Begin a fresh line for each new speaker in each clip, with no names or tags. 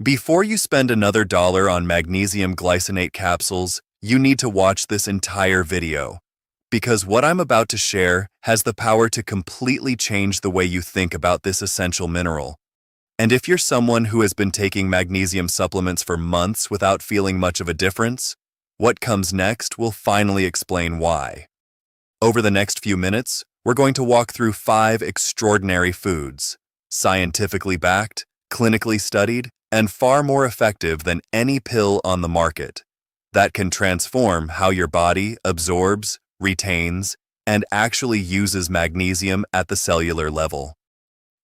Before you spend another dollar on magnesium glycinate capsules, you need to watch this entire video. Because what I'm about to share has the power to completely change the way you think about this essential mineral. And if you're someone who has been taking magnesium supplements for months without feeling much of a difference, what comes next will finally explain why. Over the next few minutes, we're going to walk through 5 extraordinary foods, scientifically backed, clinically studied, and far more effective than any pill on the market, that can transform how your body absorbs, retains, and actually uses magnesium at the cellular level.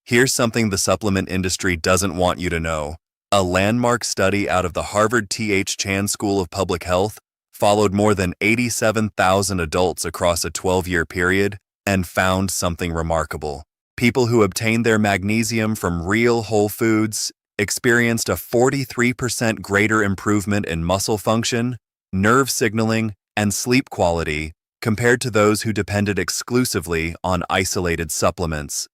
Here's something the supplement industry doesn't want you to know. A landmark study out of the Harvard T.H. Chan School of Public Health followed more than 87,000 adults across a 12-year period and found something remarkable. People who obtained their magnesium from real whole foods experienced a 43% greater improvement in muscle function, nerve signaling, and sleep quality compared to those who depended exclusively on isolated supplements.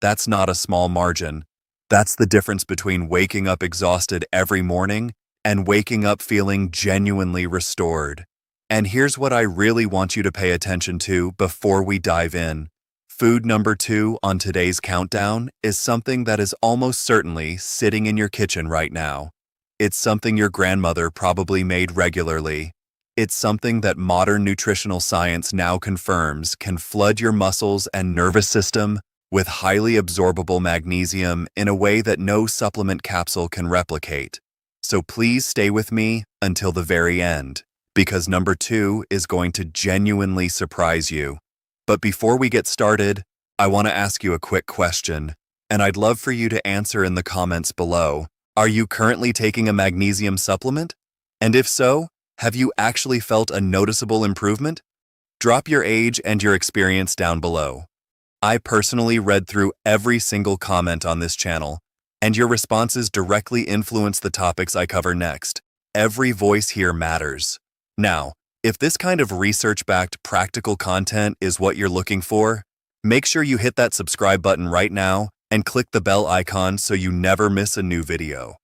That's not a small margin. That's the difference between waking up exhausted every morning and waking up feeling genuinely restored. And here's what I really want you to pay attention to before we dive in. Food number 2 on today's countdown is something that is almost certainly sitting in your kitchen right now. It's something your grandmother probably made regularly. It's something that modern nutritional science now confirms can flood your muscles and nervous system with highly absorbable magnesium in a way that no supplement capsule can replicate. So please stay with me until the very end, because number 2 is going to genuinely surprise you. But before we get started, I want to ask you a quick question, and I'd love for you to answer in the comments below. Are you currently taking a magnesium supplement? And if so, have you actually felt a noticeable improvement? Drop your age and your experience down below. I personally read through every single comment on this channel, and your responses directly influence the topics I cover next. Every voice here matters. Now, if this kind of research-backed practical content is what you're looking for, make sure you hit that subscribe button right now and click the bell icon so you never miss a new video.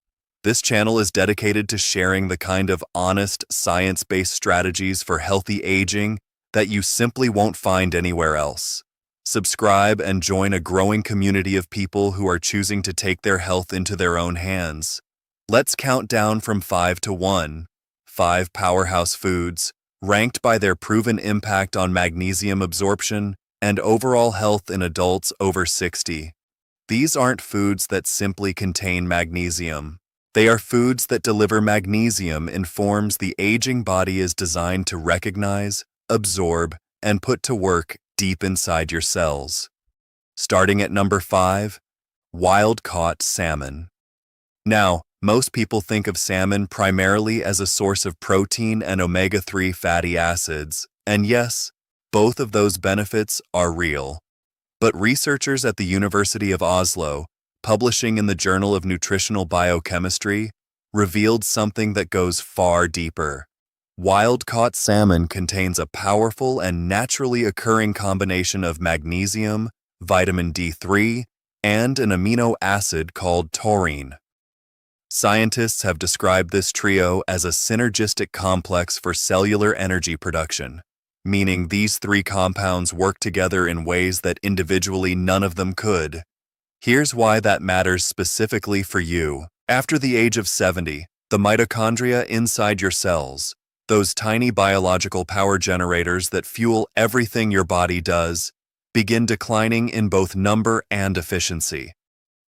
This channel is dedicated to sharing the kind of honest, science-based strategies for healthy aging that you simply won't find anywhere else. Subscribe and join a growing community of people who are choosing to take their health into their own hands. Let's count down from 5 to 1. 5 powerhouse foods, ranked by their proven impact on magnesium absorption and overall health in adults over 60. These aren't foods that simply contain magnesium. They are foods that deliver magnesium in forms the aging body is designed to recognize, absorb, and put to work deep inside your cells. Starting at number 5, wild-caught salmon. Now, most people think of salmon primarily as a source of protein and omega-3 fatty acids, and yes, both of those benefits are real. But researchers at the University of Oslo, publishing in the Journal of Nutritional Biochemistry, revealed something that goes far deeper. Wild-caught salmon contains a powerful and naturally occurring combination of magnesium, vitamin D3, and an amino acid called taurine. Scientists have described this trio as a synergistic complex for cellular energy production, meaning these 3 compounds work together in ways that individually none of them could. Here's why that matters specifically for you. After the age of 70, the mitochondria inside your cells, those tiny biological power generators that fuel everything your body does, begin declining in both number and efficiency.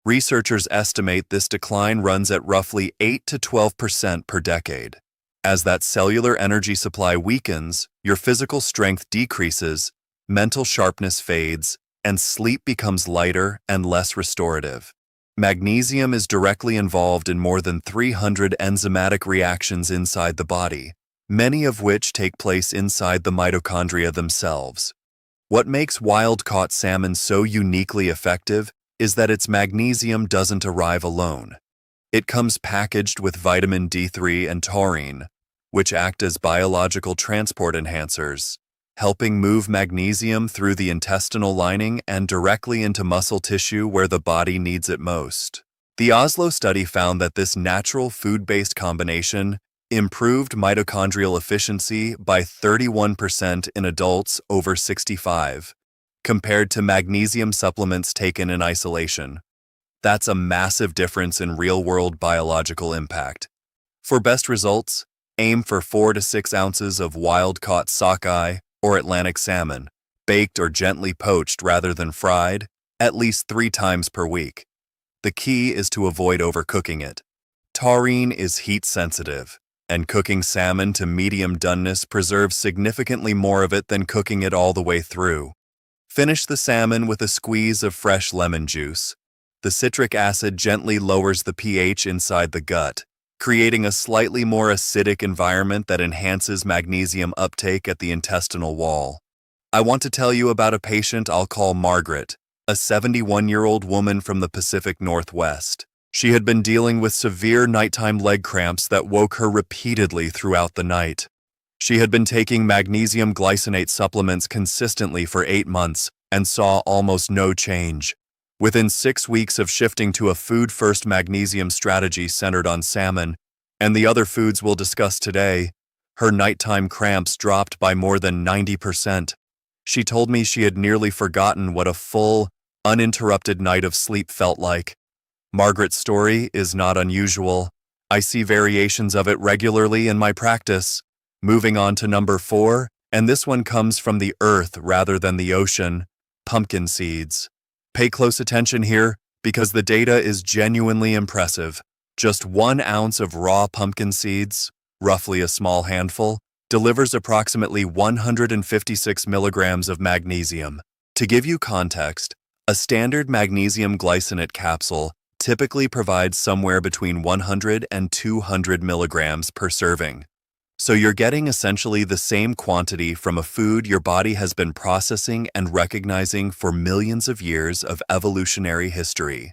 Researchers estimate this decline runs at roughly 8 to 12% per decade. As that cellular energy supply weakens, your physical strength decreases, mental sharpness fades, and sleep becomes lighter and less restorative. Magnesium is directly involved in more than 300 enzymatic reactions inside the body, many of which take place inside the mitochondria themselves. What makes wild-caught salmon so uniquely effective is that its magnesium doesn't arrive alone. It comes packaged with vitamin D3 and taurine, which act as biological transport enhancers, helping move magnesium through the intestinal lining and directly into muscle tissue where the body needs it most. The Oslo study found that this natural food-based combination improved mitochondrial efficiency by 31% in adults over 65, compared to magnesium supplements taken in isolation. That's a massive difference in real-world biological impact. For best results, aim for 4 to 6 ounces of wild-caught sockeye or Atlantic salmon, baked or gently poached rather than fried, at least 3 times per week. The key is to avoid overcooking it. Taurine is heat-sensitive, and cooking salmon to medium doneness preserves significantly more of it than cooking it all the way through. Finish the salmon with a squeeze of fresh lemon juice. The citric acid gently lowers the pH inside the gut, creating a slightly more acidic environment that enhances magnesium uptake at the intestinal wall. I want to tell you about a patient I'll call Margaret, a 71-year-old woman from the Pacific Northwest. She had been dealing with severe nighttime leg cramps that woke her repeatedly throughout the night. She had been taking magnesium glycinate supplements consistently for 8 months and saw almost no change. Within 6 weeks of shifting to a food-first magnesium strategy centered on salmon and the other foods we'll discuss today, her nighttime cramps dropped by more than 90%. She told me she had nearly forgotten what a full, uninterrupted night of sleep felt like. Margaret's story is not unusual. I see variations of it regularly in my practice. Moving on to number 4, and this one comes from the earth rather than the ocean, pumpkin seeds. Pay close attention here because the data is genuinely impressive. Just 1 ounce of raw pumpkin seeds, roughly a small handful, delivers approximately 156 milligrams of magnesium. To give you context, a standard magnesium glycinate capsule typically provides somewhere between 100 and 200 milligrams per serving. So you're getting essentially the same quantity from a food your body has been processing and recognizing for millions of years of evolutionary history.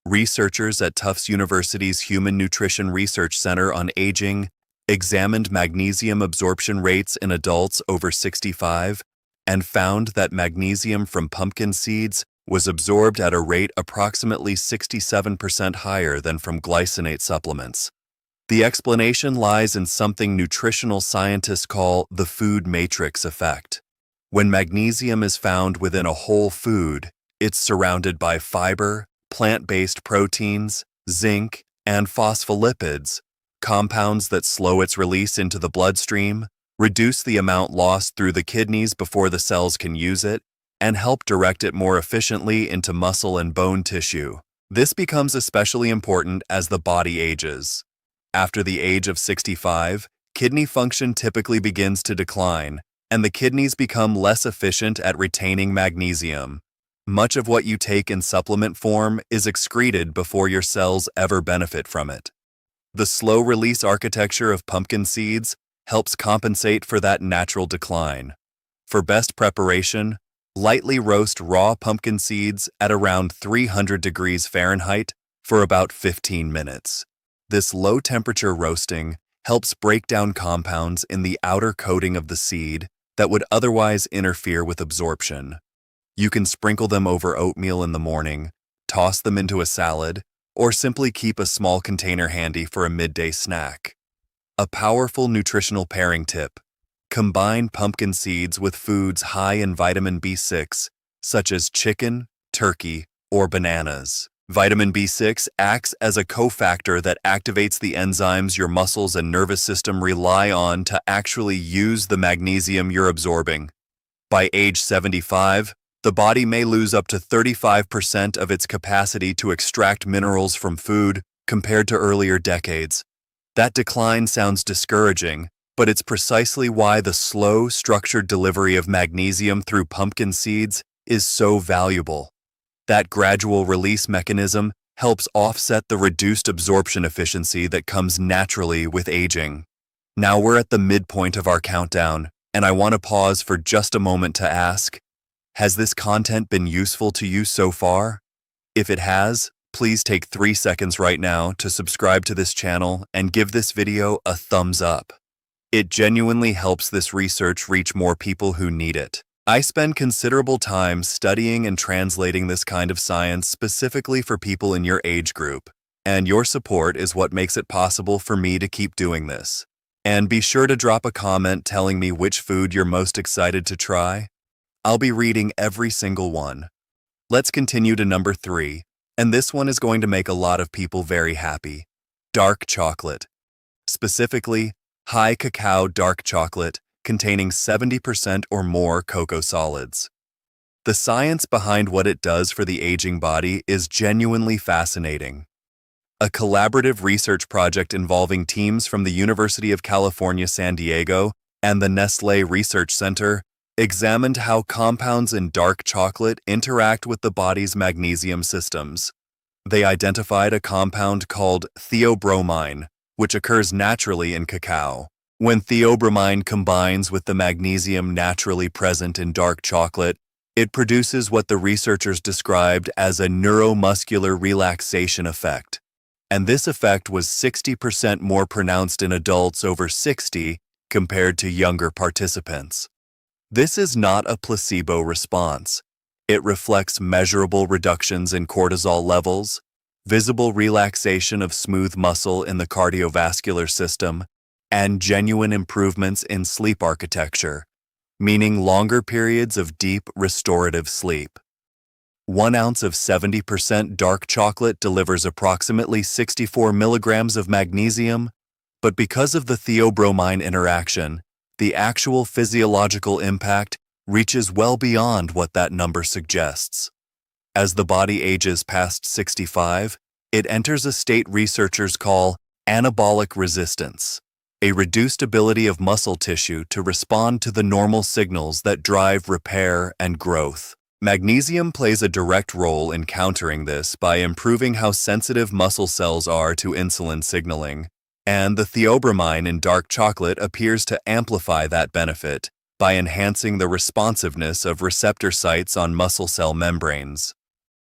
Researchers at Tufts University's Human Nutrition Research Center on Aging examined magnesium absorption rates in adults over 65 and found that magnesium from pumpkin seeds was absorbed at a rate approximately 67% higher than from glycinate supplements. The explanation lies in something nutritional scientists call the food matrix effect. When magnesium is found within a whole food, it's surrounded by fiber, plant-based proteins, zinc, and phospholipids, compounds that slow its release into the bloodstream, reduce the amount lost through the kidneys before the cells can use it, and help direct it more efficiently into muscle and bone tissue. This becomes especially important as the body ages. After the age of 65, kidney function typically begins to decline, and the kidneys become less efficient at retaining magnesium. Much of what you take in supplement form is excreted before your cells ever benefit from it. The slow-release architecture of pumpkin seeds helps compensate for that natural decline. For best preparation, lightly roast raw pumpkin seeds at around 300 degrees Fahrenheit for about 15 minutes. This low-temperature roasting helps break down compounds in the outer coating of the seed that would otherwise interfere with absorption. You can sprinkle them over oatmeal in the morning, toss them into a salad, or simply keep a small container handy for a midday snack. A powerful nutritional pairing tip: combine pumpkin seeds with foods high in vitamin B6, such as chicken, turkey, or bananas. Vitamin B6 acts as a cofactor that activates the enzymes your muscles and nervous system rely on to actually use the magnesium you're absorbing. By age 75, the body may lose up to 35% of its capacity to extract minerals from food compared to earlier decades. That decline sounds discouraging, but it's precisely why the slow, structured delivery of magnesium through pumpkin seeds is so valuable. That gradual release mechanism helps offset the reduced absorption efficiency that comes naturally with aging. Now we're at the midpoint of our countdown, and I want to pause for just a moment to ask, has this content been useful to you so far? If it has, please take 3 seconds right now to subscribe to this channel and give this video a thumbs up. It genuinely helps this research reach more people who need it. I spend considerable time studying and translating this kind of science specifically for people in your age group, and your support is what makes it possible for me to keep doing this. And be sure to drop a comment telling me which food you're most excited to try. I'll be reading every single one. Let's continue to number 3, and this one is going to make a lot of people very happy. Dark chocolate. Specifically, high cacao dark chocolate containing 70% or more cocoa solids. The science behind what it does for the aging body is genuinely fascinating. A collaborative research project involving teams from the University of California, San Diego and the Nestlé Research Center examined how compounds in dark chocolate interact with the body's magnesium systems. They identified a compound called theobromine, which occurs naturally in cacao. When theobromine combines with the magnesium naturally present in dark chocolate, it produces what the researchers described as a neuromuscular relaxation effect. And this effect was 60% more pronounced in adults over 60 compared to younger participants. This is not a placebo response. It reflects measurable reductions in cortisol levels, visible relaxation of smooth muscle in the cardiovascular system, and genuine improvements in sleep architecture, meaning longer periods of deep, restorative sleep. 1 ounce of 70% dark chocolate delivers approximately 64 milligrams of magnesium, but because of the theobromine interaction, the actual physiological impact reaches well beyond what that number suggests. As the body ages past 65, it enters a state researchers call anabolic resistance, a reduced ability of muscle tissue to respond to the normal signals that drive repair and growth. Magnesium plays a direct role in countering this by improving how sensitive muscle cells are to insulin signaling, and the theobromine in dark chocolate appears to amplify that benefit by enhancing the responsiveness of receptor sites on muscle cell membranes.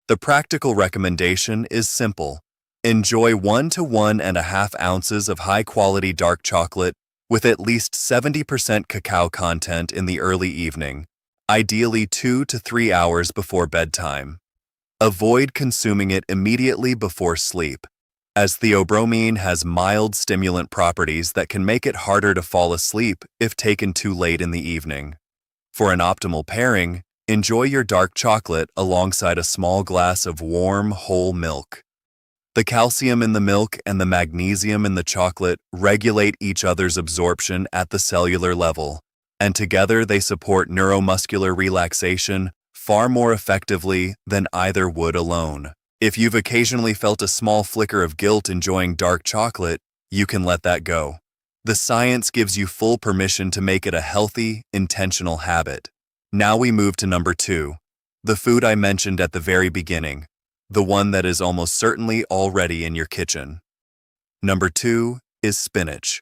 The practical recommendation is simple. Enjoy 1 to 1.5 ounces of high-quality dark chocolate with at least 70% cacao content in the early evening, ideally 2 to 3 hours before bedtime. Avoid consuming it immediately before sleep, as theobromine has mild stimulant properties that can make it harder to fall asleep if taken too late in the evening. For an optimal pairing, enjoy your dark chocolate alongside a small glass of warm, whole milk. The calcium in the milk and the magnesium in the chocolate regulate each other's absorption at the cellular level, and together they support neuromuscular relaxation far more effectively than either would alone. If you've occasionally felt a small flicker of guilt enjoying dark chocolate, you can let that go. The science gives you full permission to make it a healthy, intentional habit. Now we move to number 2, the food I mentioned at the very beginning, the one that is almost certainly already in your kitchen. Number 2 is spinach.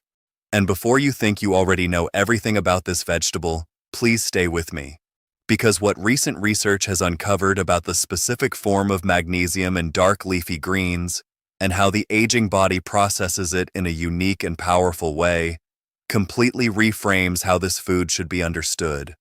And before you think you already know everything about this vegetable, please stay with me. Because what recent research has uncovered about the specific form of magnesium in dark leafy greens and how the aging body processes it in a unique and powerful way completely reframes how this food should be understood.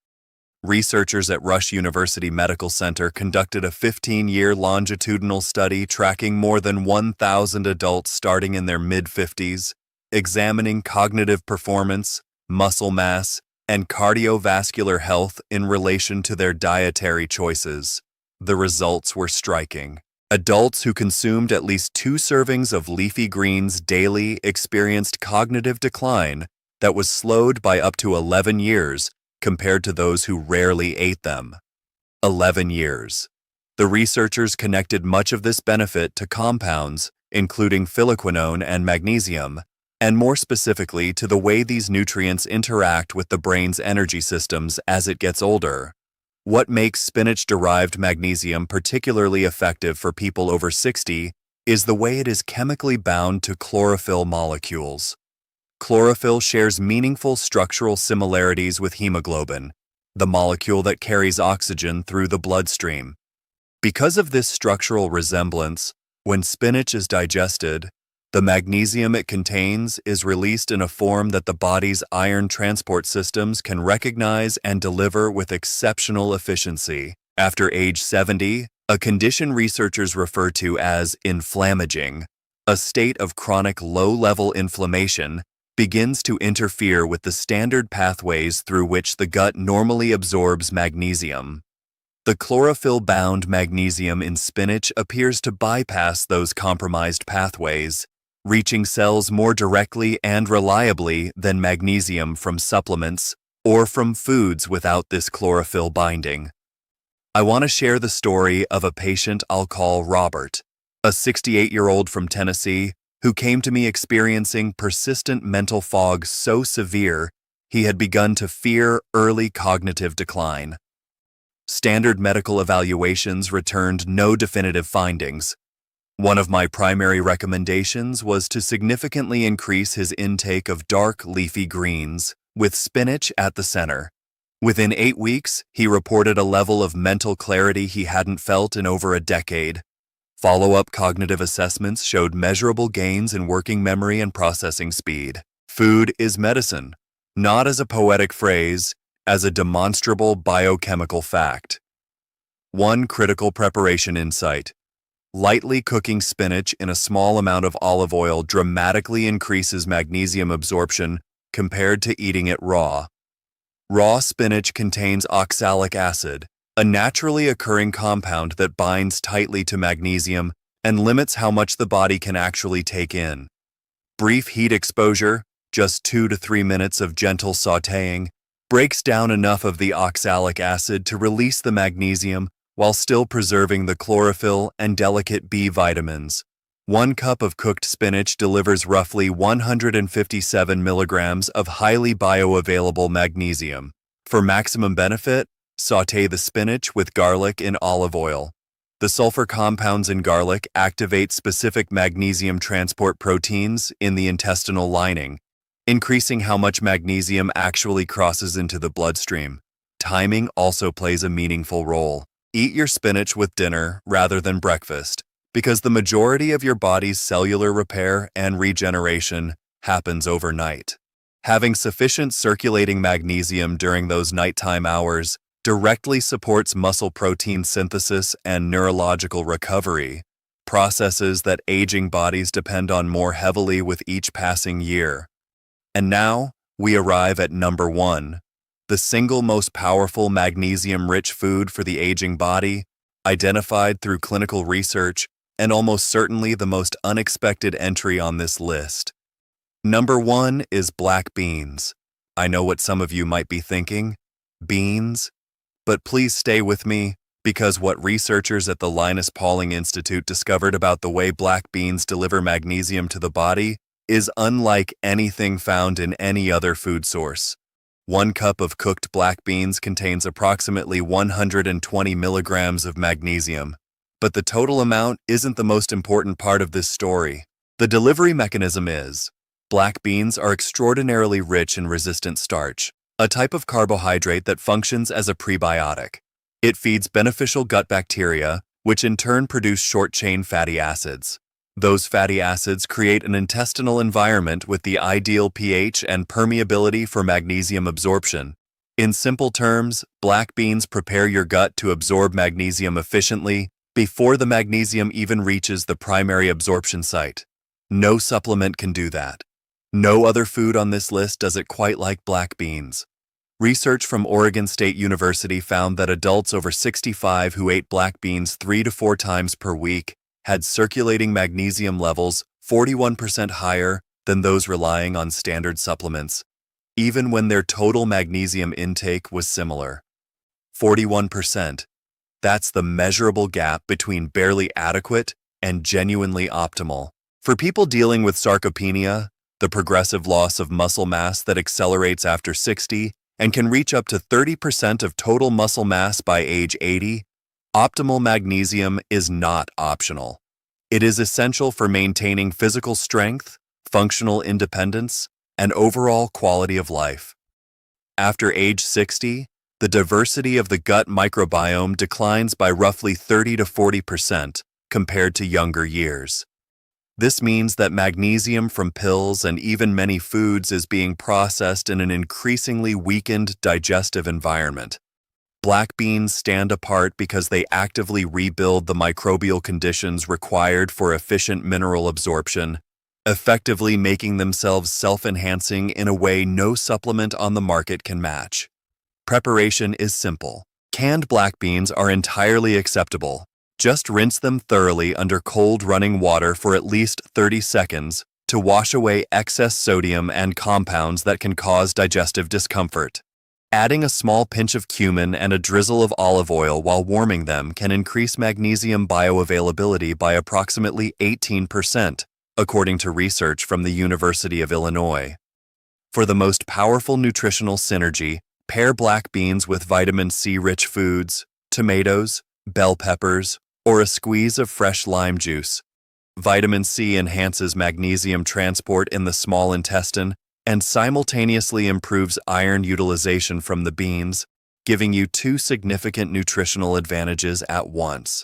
Researchers at Rush University Medical Center conducted a 15-year longitudinal study tracking more than 1,000 adults starting in their mid-50s, examining cognitive performance, muscle mass, and cardiovascular health in relation to their dietary choices. The results were striking. Adults who consumed at least 2 servings of leafy greens daily experienced cognitive decline that was slowed by up to 11 years compared to those who rarely ate them. 11 years. The researchers connected much of this benefit to compounds, including phylloquinone and magnesium, and more specifically to the way these nutrients interact with the brain's energy systems as it gets older. What makes spinach-derived magnesium particularly effective for people over 60 is the way it is chemically bound to chlorophyll molecules. Chlorophyll shares meaningful structural similarities with hemoglobin, the molecule that carries oxygen through the bloodstream. Because of this structural resemblance, when spinach is digested, The magnesium it contains is released in a form that the body's iron transport systems can recognize and deliver with exceptional efficiency. After age 70, a condition researchers refer to as inflammaging, a state of chronic low-level inflammation, begins to interfere with the standard pathways through which the gut normally absorbs magnesium. The chlorophyll-bound magnesium in spinach appears to bypass those compromised pathways, reaching cells more directly and reliably than magnesium from supplements or from foods without this chlorophyll binding. I want to share the story of a patient I'll call Robert, a 68-year-old from Tennessee who came to me experiencing persistent mental fog so severe he had begun to fear early cognitive decline. Standard medical evaluations returned no definitive findings. One of my primary recommendations was to significantly increase his intake of dark leafy greens, with spinach at the center. Within 8 weeks, he reported a level of mental clarity he hadn't felt in over a decade. Follow-up cognitive assessments showed measurable gains in working memory and processing speed. Food is medicine, not as a poetic phrase, as a demonstrable biochemical fact. One critical preparation insight. Lightly cooking spinach in a small amount of olive oil dramatically increases magnesium absorption compared to eating it raw. Raw spinach contains oxalic acid, a naturally occurring compound that binds tightly to magnesium and limits how much the body can actually take in. Brief heat exposure, just 2 to 3 minutes of gentle sautéing, breaks down enough of the oxalic acid to release the magnesium while still preserving the chlorophyll and delicate B vitamins. 1 cup of cooked spinach delivers roughly 157 milligrams of highly bioavailable magnesium. For maximum benefit, sauté the spinach with garlic in olive oil. The sulfur compounds in garlic activate specific magnesium transport proteins in the intestinal lining, increasing how much magnesium actually crosses into the bloodstream. Timing also plays a meaningful role. Eat your spinach with dinner rather than breakfast, because the majority of your body's cellular repair and regeneration happens overnight. Having sufficient circulating magnesium during those nighttime hours directly supports muscle protein synthesis and neurological recovery, processes that aging bodies depend on more heavily with each passing year. And now, we arrive at number 1, the single most powerful magnesium-rich food for the aging body, identified through clinical research, and almost certainly the most unexpected entry on this list. Number 1 is black beans. I know what some of you might be thinking, beans? But please stay with me, because what researchers at the Linus Pauling Institute discovered about the way black beans deliver magnesium to the body is unlike anything found in any other food source. 1 cup of cooked black beans contains approximately 120 milligrams of magnesium. But the total amount isn't the most important part of this story. The delivery mechanism is. Black beans are extraordinarily rich in resistant starch, a type of carbohydrate that functions as a prebiotic. It feeds beneficial gut bacteria, which in turn produce short-chain fatty acids. Those fatty acids create an intestinal environment with the ideal pH and permeability for magnesium absorption. In simple terms, black beans prepare your gut to absorb magnesium efficiently before the magnesium even reaches the primary absorption site. No supplement can do that. No other food on this list does it quite like black beans. Research from Oregon State University found that adults over 65 who ate black beans 3 to 4 times per week had circulating magnesium levels 41% higher than those relying on standard supplements, even when their total magnesium intake was similar. 41%. That's the measurable gap between barely adequate and genuinely optimal. For people dealing with sarcopenia, the progressive loss of muscle mass that accelerates after 60 and can reach up to 30% of total muscle mass by age 80, optimal magnesium is not optional. It is essential for maintaining physical strength, functional independence, and overall quality of life. After age 60, the diversity of the gut microbiome declines by roughly 30 to 40% compared to younger years. This means that magnesium from pills and even many foods is being processed in an increasingly weakened digestive environment. Black beans stand apart because they actively rebuild the microbial conditions required for efficient mineral absorption, effectively making themselves self-enhancing in a way no supplement on the market can match. Preparation is simple. Canned black beans are entirely acceptable. Just rinse them thoroughly under cold running water for at least 30 seconds to wash away excess sodium and compounds that can cause digestive discomfort. Adding a small pinch of cumin and a drizzle of olive oil while warming them can increase magnesium bioavailability by approximately 18%, according to research from the University of Illinois. For the most powerful nutritional synergy, pair black beans with vitamin C-rich foods, tomatoes, bell peppers, or a squeeze of fresh lime juice. Vitamin C enhances magnesium transport in the small intestine and simultaneously improves iron utilization from the beans, giving you two significant nutritional advantages at once.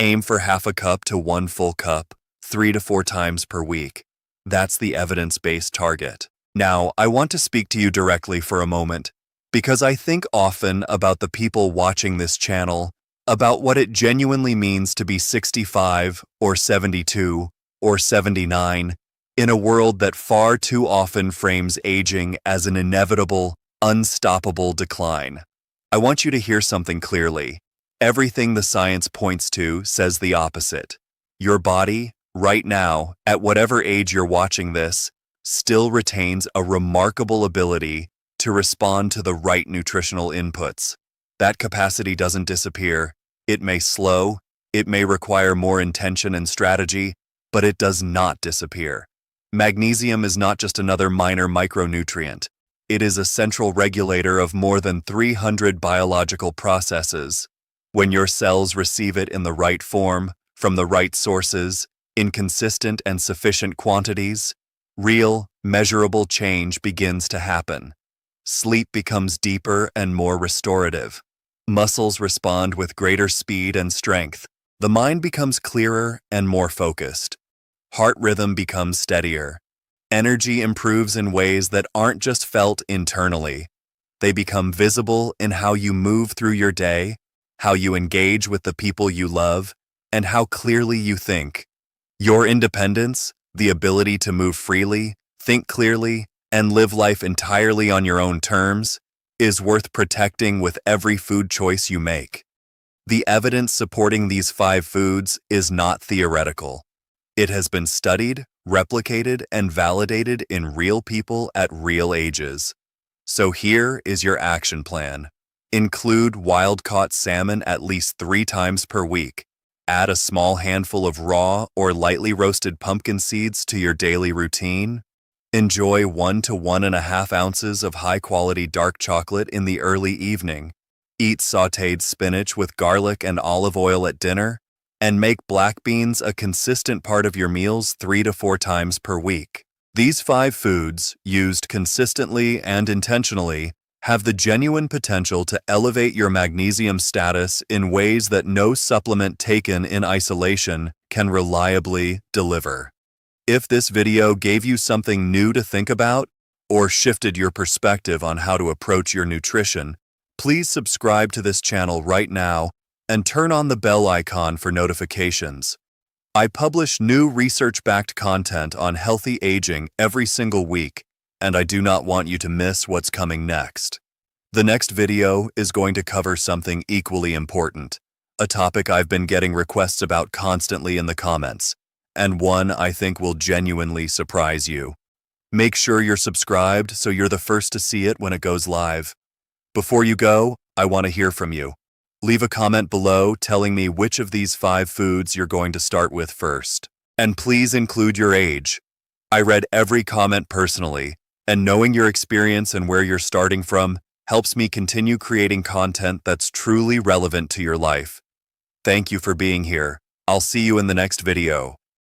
Aim for half a cup to 1 full cup, 3 to 4 times per week. That's the evidence-based target. Now, I want to speak to you directly for a moment, because I think often about the people watching this channel, about what it genuinely means to be 65 or 72 or 79 in a world that far too often frames aging as an inevitable, unstoppable decline. I want you to hear something clearly. Everything the science points to says the opposite. Your body, right now, at whatever age you're watching this, still retains a remarkable ability to respond to the right nutritional inputs. That capacity doesn't disappear. It may slow, it may require more intention and strategy, but it does not disappear. Magnesium is not just another minor micronutrient. It is a central regulator of more than 300 biological processes. When your cells receive it in the right form, from the right sources, in consistent and sufficient quantities, real, measurable change begins to happen. Sleep becomes deeper and more restorative. Muscles respond with greater speed and strength. The mind becomes clearer and more focused. Heart rhythm becomes steadier. Energy improves in ways that aren't just felt internally. They become visible in how you move through your day, how you engage with the people you love, and how clearly you think. Your independence, the ability to move freely, think clearly, and live life entirely on your own terms, is worth protecting with every food choice you make. The evidence supporting these 5 foods is not theoretical. It has been studied, replicated, and validated in real people at real ages. So here is your action plan. Include wild-caught salmon at least 3 times per week. Add a small handful of raw or lightly roasted pumpkin seeds to your daily routine. Enjoy 1 to 1.5 ounces of high-quality dark chocolate in the early evening. Eat sautéed spinach with garlic and olive oil at dinner. And make black beans a consistent part of your meals 3 to 4 times per week. These 5 foods, used consistently and intentionally, have the genuine potential to elevate your magnesium status in ways that no supplement taken in isolation can reliably deliver. If this video gave you something new to think about or shifted your perspective on how to approach your nutrition, please subscribe to this channel right now and turn on the bell icon for notifications. I publish new research-backed content on healthy aging every single week, and I do not want you to miss what's coming next. The next video is going to cover something equally important, a topic I've been getting requests about constantly in the comments, and one I think will genuinely surprise you. Make sure you're subscribed so you're the first to see it when it goes live. Before you go, I want to hear from you. Leave a comment below telling me which of these 5 foods you're going to start with first. And please include your age. I read every comment personally, and knowing your experience and where you're starting from helps me continue creating content that's truly relevant to your life. Thank you for being here. I'll see you in the next video.